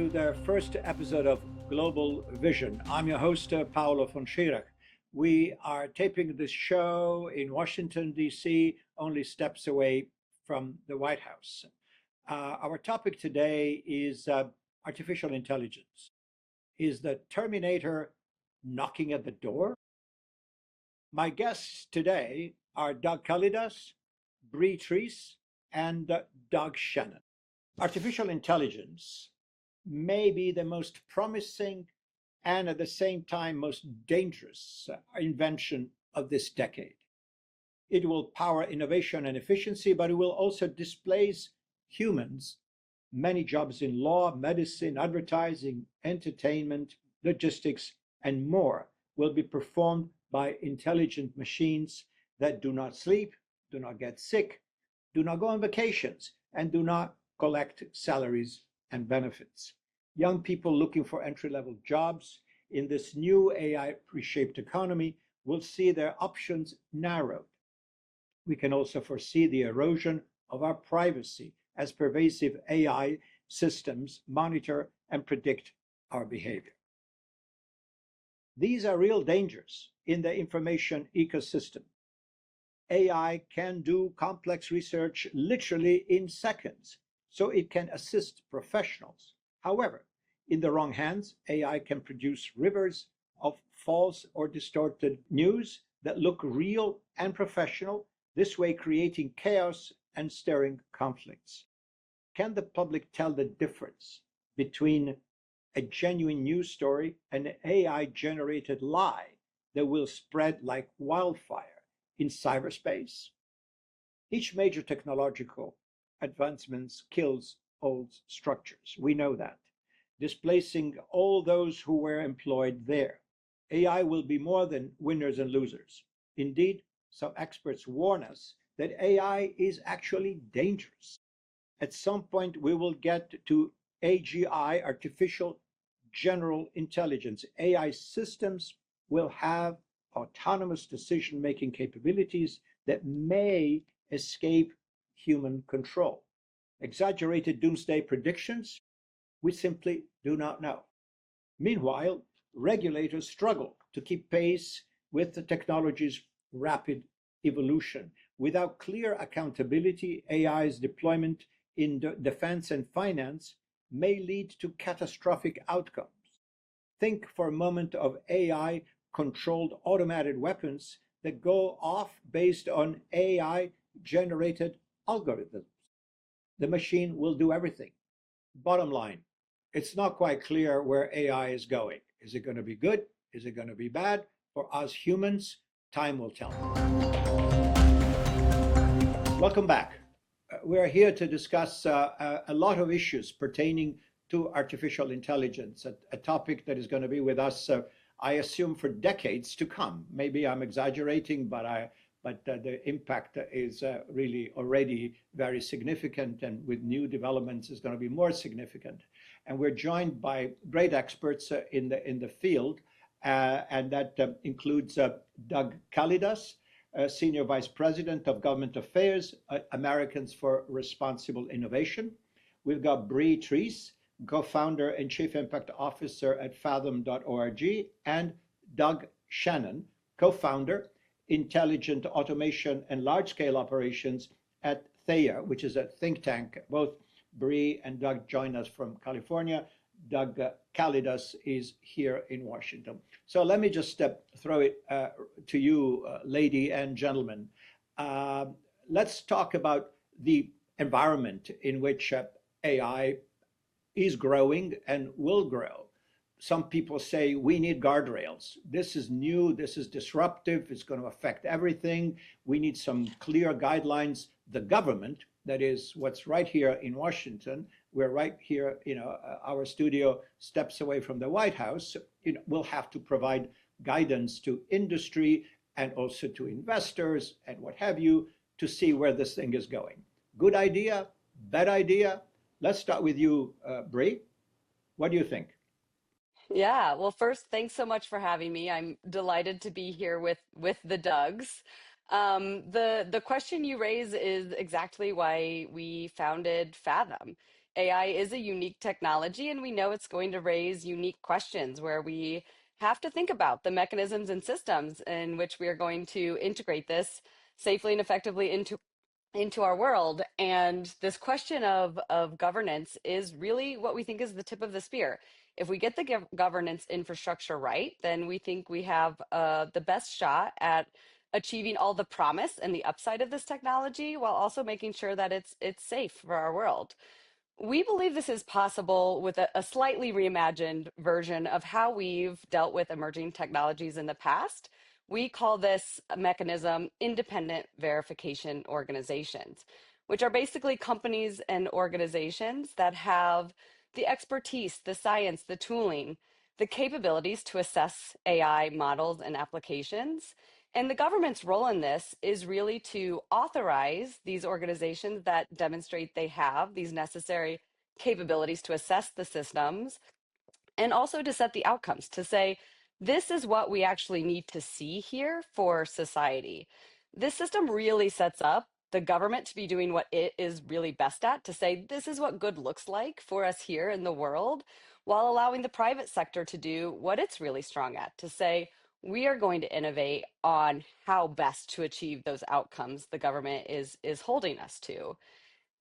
to the first episode of Global Vision. I'm your host, Paolo von Schirach. We are taping this show in Washington, D.C., only steps away from the White House. Our topic today is artificial intelligence. Is the Terminator knocking at the door? My guests today are Doug Kalidas, Bree Treese, and Doug Shannon. Artificial intelligence may be the most promising and at the same time most dangerous invention of this decade. It will power innovation and efficiency, but it will also displace humans. Many jobs in law, medicine, advertising, entertainment, logistics, and more will be performed by intelligent machines that do not sleep, do not get sick, do not go on vacations, and do not collect salaries and benefits. Young people looking for entry-level jobs in this new AI reshaped economy will see their options narrowed. We can also foresee the erosion of our privacy as pervasive AI systems monitor and predict our behavior. These are real dangers in the information ecosystem. AI can do complex research literally in seconds, so it can assist professionals. However, in the wrong hands, AI can produce rivers of false or distorted news that look real and professional, this way creating chaos and stirring conflicts. Can the public tell the difference between a genuine news story and an AI-generated lie that will spread like wildfire in cyberspace? Each major technological advancements kills old structures. We know that, displacing all those who were employed there. AI will be more than winners and losers. Indeed, some experts warn us that AI is actually dangerous. At some point, we will get to AGI, artificial general intelligence. AI systems will have autonomous decision-making capabilities that may escape human control. Exaggerated doomsday predictions? We simply do not know. Meanwhile, regulators struggle to keep pace with the technology's rapid evolution. Without clear accountability, AI's deployment in defense and finance may lead to catastrophic outcomes. Think for a moment of AI-controlled automated weapons that go off based on AI-generated algorithms. The machine will do everything. Bottom line, it's not quite clear where AI is going. Is it going to be good? Is it going to be bad? For us humans, time will tell. Welcome back. We're here to discuss a lot of issues pertaining to artificial intelligence, a topic that is going to be with us, I assume, for decades to come. Maybe I'm exaggerating, but the impact is really already very significant, and with new developments is going to be more significant. And we're joined by great experts in the field, and that includes Doug Kalidas, Senior Vice President of Government Affairs, Americans for Responsible Innovation. We've got Bree Treese, co-founder and Chief Impact Officer at Fathom.org, and Doug Shannon, co-founder, Intelligent Automation and Large-Scale Operations at Theia, which is a think tank. Both Bree and Doug join us from California. Doug Kalidas is here in Washington. So let me just throw it to you, lady and gentlemen. Let's talk about the environment in which AI is growing and will grow. Some people say we need guardrails. This is new, this is disruptive, it's going to affect everything. We need some clear guidelines. The government, that is what's right here in Washington, we're right here, our studio steps away from the White House, will have to provide guidance to industry and also to investors and what have you to see where this thing is going. Good idea? Bad idea? Let's start with you, Bree. What do you think? Yeah, well, first, thanks so much for having me. I'm delighted to be here with the Dougs. The question you raise is exactly why we founded Fathom. AI is a unique technology, and we know it's going to raise unique questions where we have to think about the mechanisms and systems in which we are going to integrate this safely and effectively into our world. And this question of governance is really what we think is the tip of the spear. If we get the governance infrastructure right, then we think we have the best shot at achieving all the promise and the upside of this technology while also making sure that it's safe for our world. We believe this is possible with a slightly reimagined version of how we've dealt with emerging technologies in the past. We call this mechanism independent verification organizations, which are basically companies and organizations that have the expertise, the science, the tooling, the capabilities to assess AI models and applications. And the government's role in this is really to authorize these organizations that demonstrate they have these necessary capabilities to assess the systems and also to set the outcomes, to say, this is what we actually need to see here for society. This system really sets up the government to be doing what it is really best at, to say, this is what good looks like for us here in the world, while allowing the private sector to do what it's really strong at, to say, we are going to innovate on how best to achieve those outcomes the government is holding us to.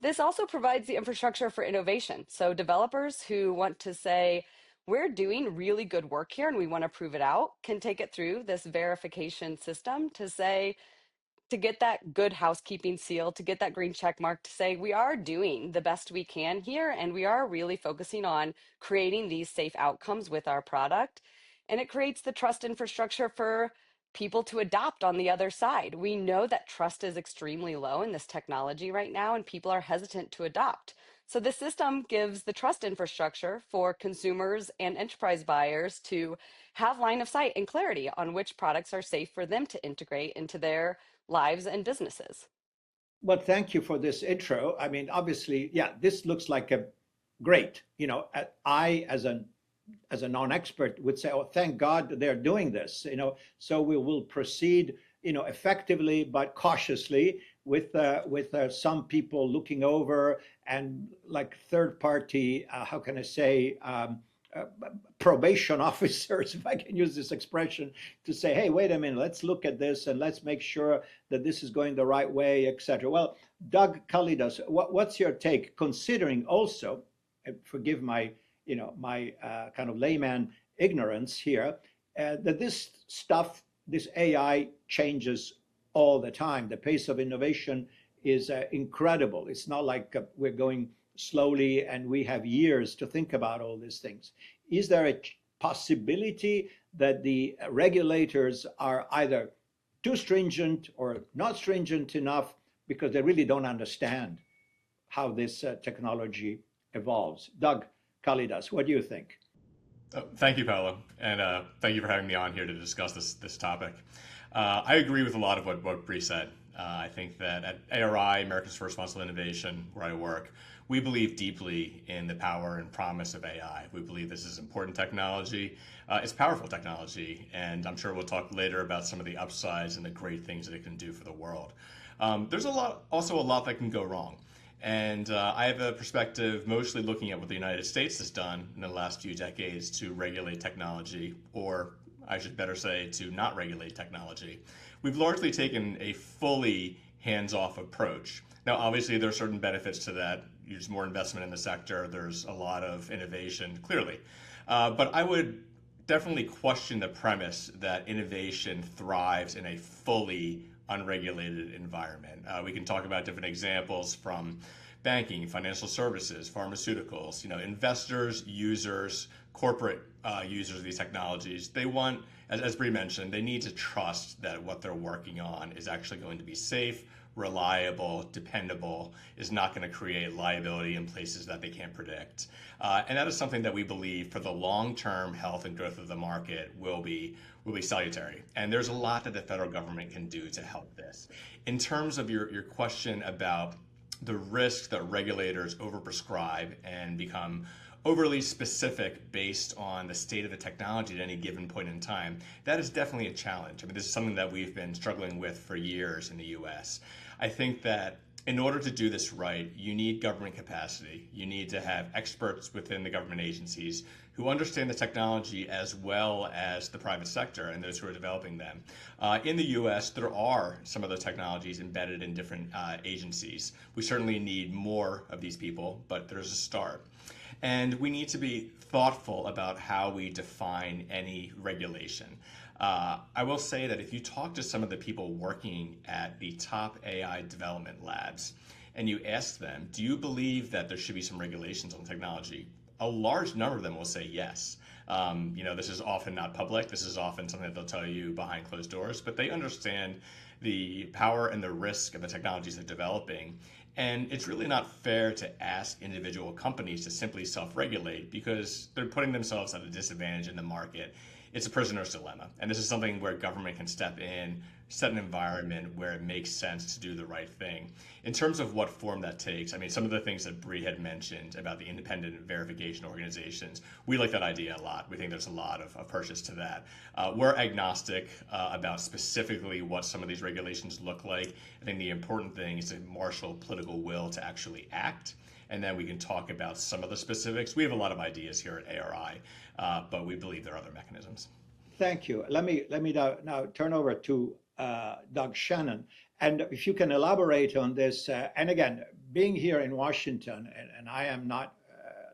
This also provides the infrastructure for innovation. So developers who want to say, we're doing really good work here and we want to prove it out, can take it through this verification system to say, to get that good housekeeping seal, to get that green check mark, to say we are doing the best we can here and we are really focusing on creating these safe outcomes with our product. And it creates the trust infrastructure for people to adopt on the other side. We know that trust is extremely low in this technology right now, and people are hesitant to adopt. So the system gives the trust infrastructure for consumers and enterprise buyers to have line of sight and clarity on which products are safe for them to integrate into their lives and businesses. Well, thank you for this intro. I mean, obviously, yeah, this looks like a great. I as a non-expert would say, oh, thank God they're doing this. So we will proceed, effectively but cautiously with some people looking over and like third party, how can I say, uh, probation officers, if I can use this expression, to say, hey, wait a minute, let's look at this and let's make sure that this is going the right way, etc. Well, Doug Kalidas, what's your take, considering also, forgive my kind of layman ignorance here, that this stuff, this AI changes all the time. The pace of innovation is incredible. It's not like we're going slowly and we have years to think about all these things. Is there a possibility that the regulators are either too stringent or not stringent enough because they really don't understand how this technology evolves? Doug Kalidas, what do you think? Thank you, Paolo, and thank you for having me on here to discuss this topic. I agree with a lot of what Bree said. I think that at ARI, Americans for Responsible Innovation, where I work, we believe deeply in the power and promise of AI. We believe this is important technology. It's powerful technology, and I'm sure we'll talk later about some of the upsides and the great things that it can do for the world. There's also a lot that can go wrong. And I have a perspective mostly looking at what the United States has done in the last few decades to regulate technology, or I should better say, to not regulate technology. We've largely taken a fully hands-off approach. Now, obviously, there are certain benefits to that. There's more investment in the sector. There's a lot of innovation, clearly. But I would definitely question the premise that innovation thrives in a fully unregulated environment. We can talk about different examples from banking, financial services, pharmaceuticals, investors, users, corporate users of these technologies. They want, as Bree mentioned, they need to trust that what they're working on is actually going to be safe, reliable, dependable, is not going to create liability in places that they can't predict. And that is something that we believe for the long-term health and growth of the market will be salutary. And there's a lot that the federal government can do to help this. In terms of your question about the risk that regulators overprescribe and become overly specific based on the state of the technology at any given point in time, that is definitely a challenge. I mean, this is something that we've been struggling with for years in the US. I think that in order to do this right, you need government capacity. You need to have experts within the government agencies who understand the technology as well as the private sector and those who are developing them. In the US, there are some of those technologies embedded in different agencies. We certainly need more of these people, but there's a start. And we need to be thoughtful about how we define any regulation. I will say that if you talk to some of the people working at the top AI development labs and you ask them, do you believe that there should be some regulations on technology? A large number of them will say yes. This is often not public. This is often something that they'll tell you behind closed doors, but they understand the power and the risk of the technologies they're developing. And it's really not fair to ask individual companies to simply self-regulate because they're putting themselves at a disadvantage in the market. It's a prisoner's dilemma. And this is something where government can step in, set an environment where it makes sense to do the right thing. In terms of what form that takes, I mean, some of the things that Bree had mentioned about the independent verification organizations, we like that idea a lot. We think there's a lot of purchase to that. We're agnostic about specifically what some of these regulations look like. I think the important thing is to marshal political will to actually act. And then we can talk about some of the specifics. We have a lot of ideas here at ARI, but we believe there are other mechanisms. Thank you. Let me now turn over to Doug Shannon. And if you can elaborate on this, and again, being here in Washington, and I am not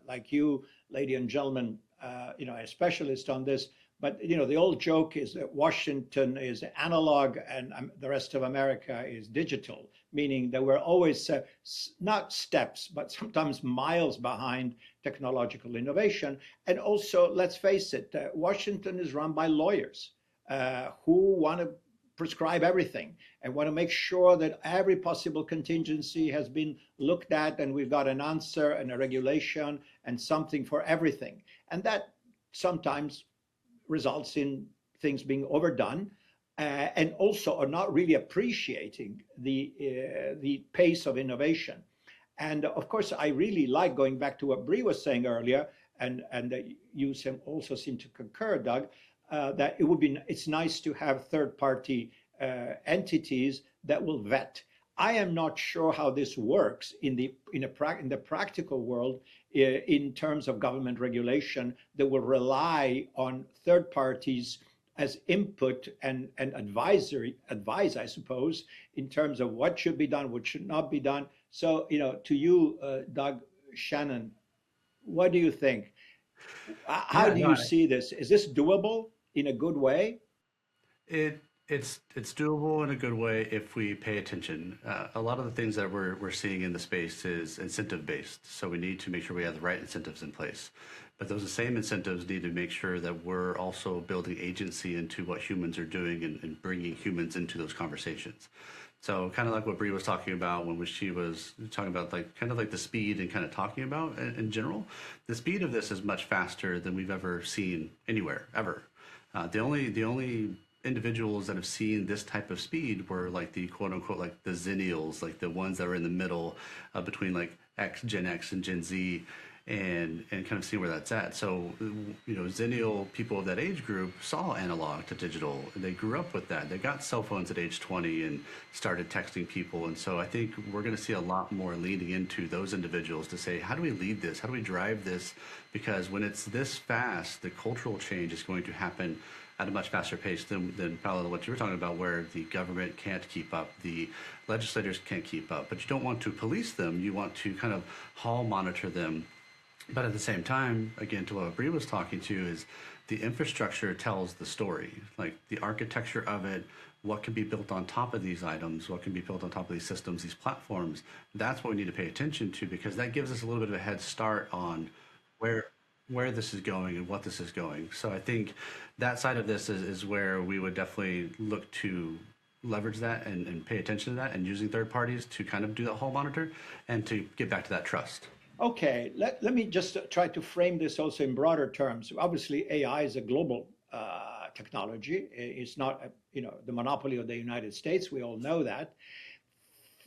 like you, ladies and gentlemen, a specialist on this, but the old joke is that Washington is analog and the rest of America is digital, meaning that we're always not steps, but sometimes miles behind technological innovation. And also, let's face it, Washington is run by lawyers who want to prescribe everything and want to make sure that every possible contingency has been looked at and we've got an answer and a regulation and something for everything. And that sometimes results in things being overdone and also are not really appreciating the pace of innovation. And of course, I really like going back to what Bree was saying earlier, and you also seem to concur, Doug, that it's nice to have third-party entities that will vet. I am not sure how this works in the practical world in terms of government regulation that will rely on third parties as input and advise, I suppose, in terms of what should be done, what should not be done. So, to you, Doug Shannon, what do you think? How do you see this? Is this doable in a good way? It's doable in a good way if we pay attention. A lot of the things that we're seeing in the space is incentive based, so we need to make sure we have the right incentives in place. But those same incentives need to make sure that we're also building agency into what humans are doing and bringing humans into those conversations. So kind of like what Bree was talking about when she was talking about kind of the speed and kind of talking about in general, the speed of this is much faster than we've ever seen anywhere ever. The only individuals that have seen this type of speed were like the quote unquote like the Zennials, like the ones that were in the middle between like Gen X and Gen Z, and kind of see where that's at. So Zennial people of that age group saw analog to digital. They grew up with that. They got cell phones at age 20 and started texting people. And so I think we're going to see a lot more leaning into those individuals to say, how do we lead this? How do we drive this? Because when it's this fast, the cultural change is going to happen at a much faster pace than Paolo, what you were talking about, where the government can't keep up, the legislators can't keep up. But you don't want to police them. You want to kind of hall monitor them. But at the same time, again, to what Bree was talking to, is the infrastructure tells the story, like the architecture of it, what can be built on top of these items, what can be built on top of these systems, these platforms. That's what we need to pay attention to, because that gives us a little bit of a head start on where this is going and what this is going. So I think that side of this is where we would definitely look to leverage that and pay attention to that, and using third parties to kind of do that whole monitor and to get back to that trust. Okay, let me just try to frame this also in broader terms. Obviously, AI is a global technology. It's not the monopoly of the United States. We all know that.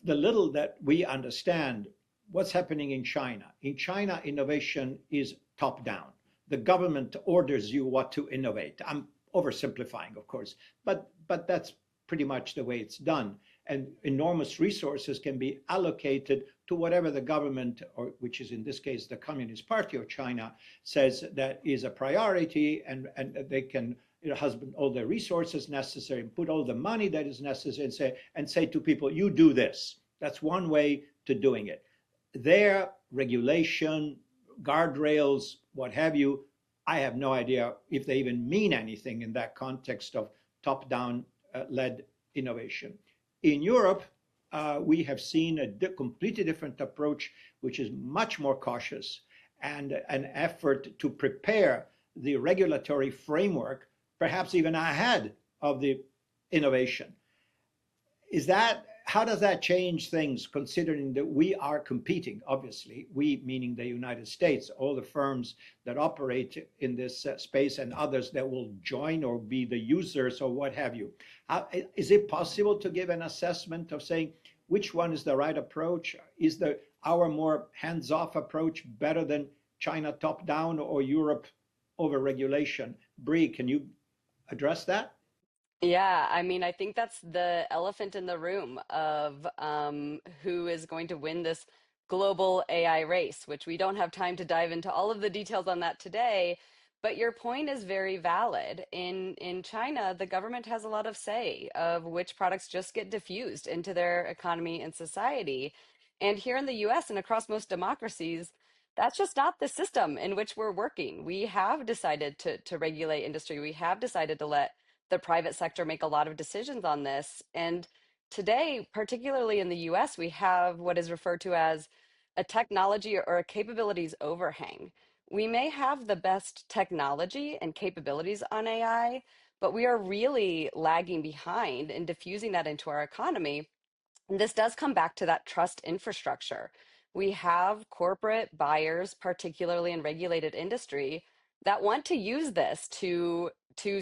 The little that we understand, what's happening in China. In China, innovation is top down. The government orders you what to innovate. I'm oversimplifying, of course, but that's pretty much the way it's done. and enormous resources can be allocated to whatever the government, or which is in this case the Communist Party of China, says that is a priority, and they can husband all the resources necessary and put all the money that is necessary and say to people, you do this. That's one way to doing it. Their regulation, guardrails, what have you, I have no idea if they even mean anything in that context of top-down led innovation. In Europe, we have seen a completely different approach, which is much more cautious, and an effort to prepare the regulatory framework, perhaps even ahead of the innovation. How does that change things, considering that we are competing, obviously, we meaning the United States, all the firms that operate in this space and others that will join or be the users or what have you. Is it possible to give an assessment of saying which one is the right approach? Is our more hands-off approach better than China top-down or Europe over-regulation? Bree, can you address that? Yeah, I mean, I think that's the elephant in the room of who is going to win this global AI race, which we don't have time to dive into all of the details on that today. But your point is very valid. In China, the government has a lot of say of which products just get diffused into their economy and society. And here in the US and across most democracies, that's just not the system in which we're working. We have decided to regulate industry. We have decided to let the private sector make a lot of decisions on this. And today, particularly in the US, we have what is referred to as a technology or a capabilities overhang. We may have the best technology and capabilities on AI, but we are really lagging behind in diffusing that into our economy. And this does come back to that trust infrastructure. We have corporate buyers, particularly in regulated industry, that want to use this to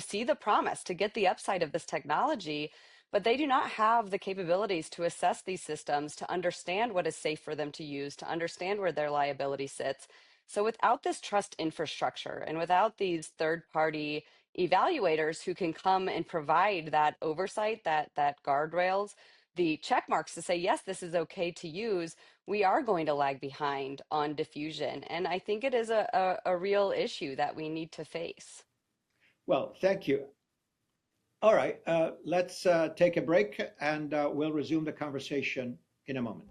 see the promise, to get the upside of this technology, but they do not have the capabilities to assess these systems, to understand what is safe for them to use, to understand where their liability sits. So without this trust infrastructure and without these third-party evaluators who can come and provide that oversight, that guardrails, the check marks to say, yes, this is okay to use, we are going to lag behind on diffusion. And I think it is a real issue that we need to face. Well, thank you. All right, let's take a break, and we'll resume the conversation in a moment.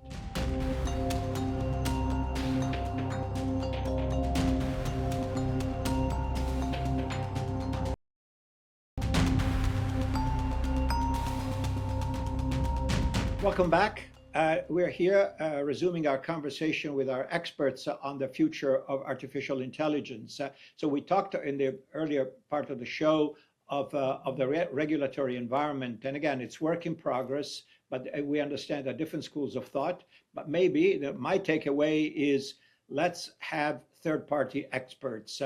Welcome back. We're here resuming our conversation with our experts on the future of artificial intelligence. So we talked in the earlier part of the show of the regulatory environment. And again, it's work in progress, but we understand that different schools of thought. But maybe my takeaway is let's have third-party experts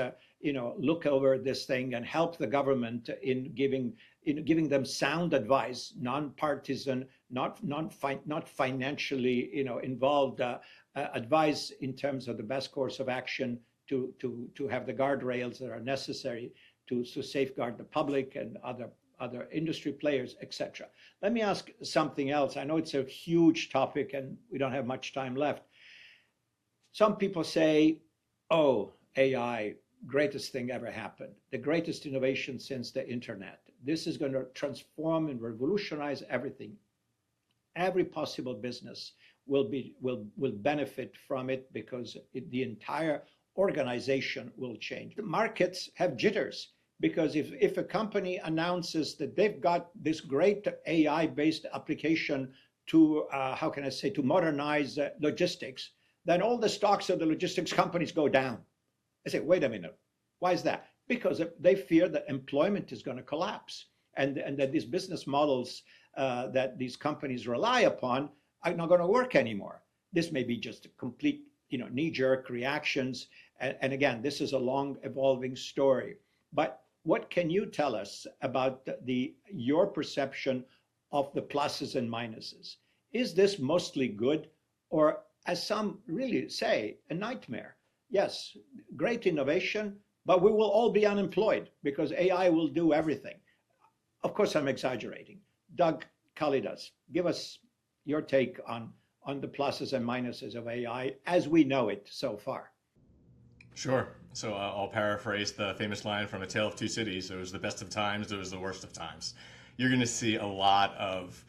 look over this thing and help the government in giving them sound advice, non-partisan, not financially involved advice in terms of the best course of action to have the guardrails that are necessary to safeguard the public and other industry players, etc. Let me ask something else. I know it's a huge topic and we don't have much time left. Some people say, oh, AI, greatest thing ever happened, the greatest innovation since the internet. This is going to transform and revolutionize everything. Every possible business will benefit from it because the entire organization will change. The markets have jitters because if a company announces that they've got this great AI-based application to, to modernize logistics, then all the stocks of the logistics companies go down. I say, wait a minute, why is that? Because they fear that employment is going to collapse and that these business models that these companies rely upon are not going to work anymore. This may be just a complete, knee-jerk reactions. And again, this is a long evolving story. But what can you tell us about your perception of the pluses and minuses? Is this mostly good, or as some really say, a nightmare? Yes, great innovation, but we will all be unemployed because AI will do everything. Of course, I'm exaggerating. Doug, Kalidas, give us your take on the pluses and minuses of AI as we know it so far. Sure. So I'll paraphrase the famous line from A Tale of Two Cities. It was the best of times, it was the worst of times. You're going to see a lot of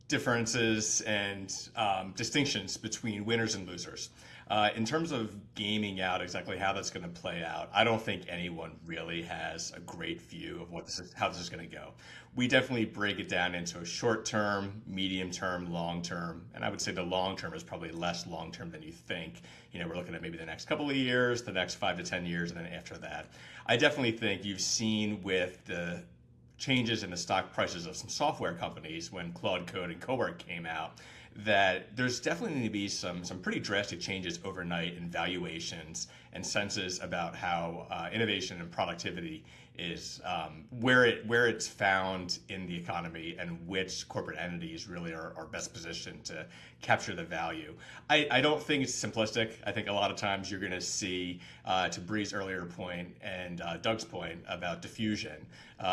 differences and distinctions between winners and losers. In terms of gaming out exactly how that's going to play out, I don't think anyone really has a great view of how this is going to go. We definitely break it down into a short term, medium term, long term, and I would say the long term is probably less long term than you think. We're looking at maybe the next couple of years, the next 5 to 10 years, and then after that. I definitely think you've seen with the changes in the stock prices of some software companies when Claude Code and Cowork came out, that there's definitely going to be some pretty drastic changes overnight in valuations and senses about how innovation and productivity is where it's found in the economy and which corporate entities really are best positioned to capture the value. I don't think it's simplistic. I think a lot of times you're going to see, to Bree's earlier point and Doug's point about diffusion,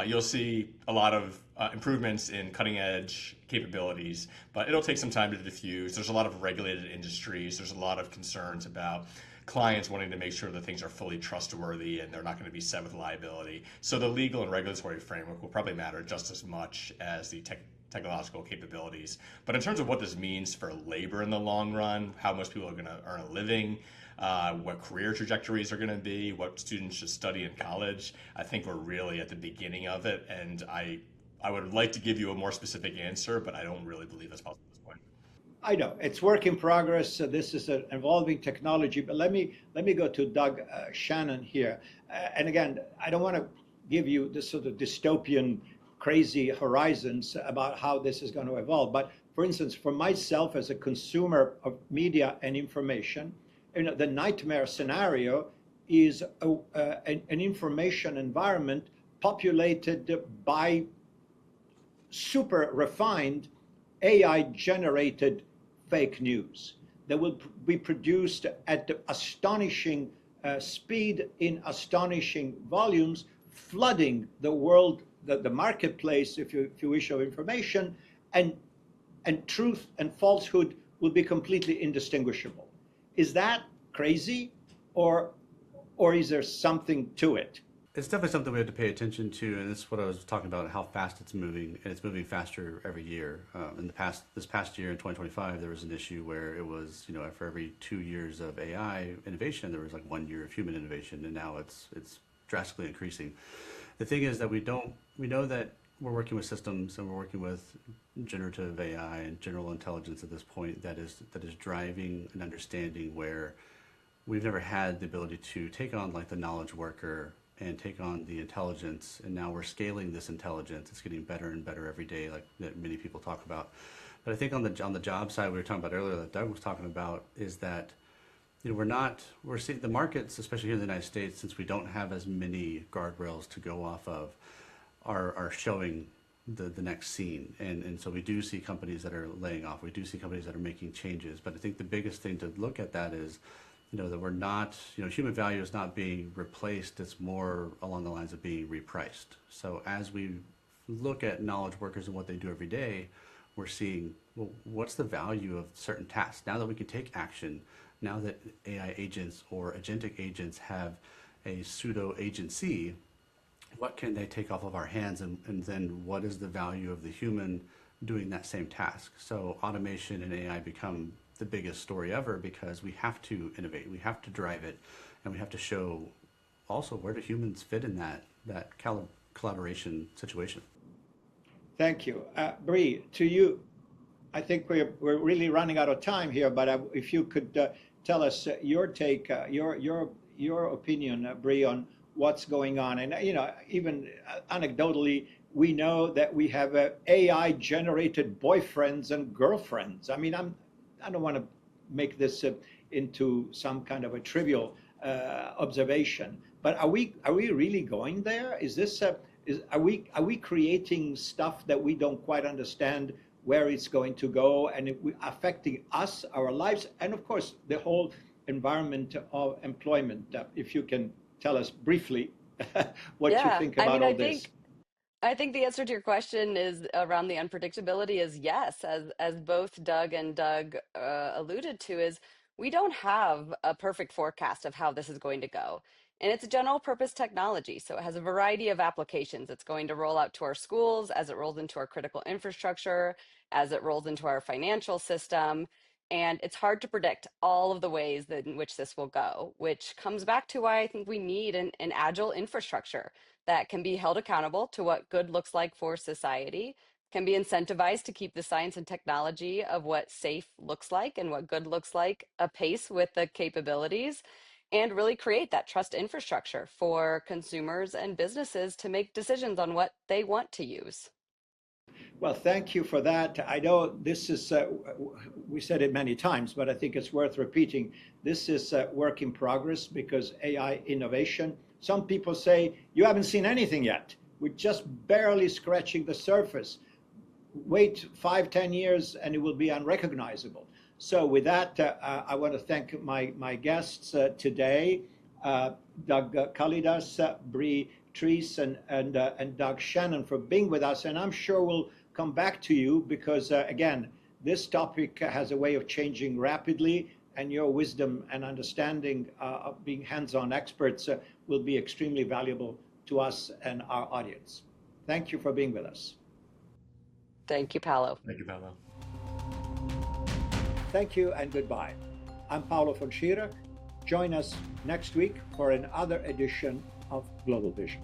you'll see a lot of improvements in cutting edge capabilities, but it'll take some time to diffuse. There's a lot of regulated industries. There's a lot of concerns about clients wanting to make sure that things are fully trustworthy and they're not going to be set with liability. So the legal and regulatory framework will probably matter just as much as the technological capabilities. But in terms of what this means for labor in the long run, how most people are going to earn a living, what career trajectories are going to be, what students should study in college, I think we're really at the beginning of it. And I would like to give you a more specific answer, but I don't really believe that's possible at this point. I know it's work in progress. This is an evolving technology, but let me go to Doug Shannon here. And again, I don't want to give you this sort of dystopian, crazy horizons about how this is going to evolve. But for instance, for myself as a consumer of media and information, the nightmare scenario is an information environment populated by super refined AI-generated fake news that will be produced at astonishing speed in astonishing volumes, flooding the world, the marketplace, if you wish, of information, and truth and falsehood will be completely indistinguishable. Is that crazy, or is there something to it? It's definitely something we have to pay attention to, and this is what I was talking about, how fast it's moving, and it's moving faster every year. This past year in 2025, there was an issue where it was, for every 2 years of AI innovation, there was like 1 year of human innovation, and now it's drastically increasing. The thing is that we know that we're working with systems and we're working with generative AI and general intelligence at this point that is driving an understanding where we've never had the ability to take on like the knowledge worker and take on the intelligence, and now we're scaling this intelligence. It's getting better and better every day, like that many people talk about. But I think on the job side we were talking about earlier, that Doug was talking about, is that we're seeing the markets, especially here in the United States, since we don't have as many guardrails to go off of, are showing the next scene, and so we do see companies that are laying off. We do see companies that are making changes. But I think the biggest thing to look at that is, that we're not, human value is not being replaced. It's more along the lines of being repriced. So as we look at knowledge workers and what they do every day, we're seeing, well, what's the value of certain tasks? Now that we can take action, now that AI agents or agentic agents have a pseudo agency, what can they take off of our hands? And then what is the value of the human doing that same task? So automation and AI become the biggest story ever, because we have to innovate, we have to drive it, and we have to show also where do humans fit in that collaboration situation. Thank you. Bree, to you, I think we're really running out of time here, but if you could tell us your take, your opinion, Bree, on what's going on. And even anecdotally, we know that we have AI generated boyfriends and girlfriends. I mean, I don't want to make this into some kind of a trivial observation, but are we really going there? Is this are we creating stuff that we don't quite understand where it's going to go, and affecting us, our lives, and of course the whole environment of employment? If you can tell us briefly what you think about all this. I think the answer to your question is around the unpredictability is yes, as both Doug and Doug alluded to, is we don't have a perfect forecast of how this is going to go. And it's a general purpose technology, so it has a variety of applications. It's going to roll out to our schools as it rolls into our critical infrastructure, as it rolls into our financial system. And it's hard to predict all of the ways that in which this will go, which comes back to why I think we need an agile infrastructure that can be held accountable to what good looks like for society, can be incentivized to keep the science and technology of what safe looks like and what good looks like apace with the capabilities, and really create that trust infrastructure for consumers and businesses to make decisions on what they want to use. Well, thank you for that. I know this is, we said it many times, but I think it's worth repeating. This is a work in progress because AI innovation, some people say, you haven't seen anything yet. We're just barely scratching the surface. Wait 5, 10 years and it will be unrecognizable. So with that, I want to thank my guests today, Doug Kalidas, Bree Treese, and Doug Shannon for being with us. And I'm sure we'll come back to you because, again, this topic has a way of changing rapidly, and your wisdom and understanding of being hands-on experts will be extremely valuable to us and our audience. Thank you for being with us. Thank you, Paolo. Thank you, Paolo. Thank you and goodbye. I'm Paolo von Schirach. Join us next week for another edition of Global Vision.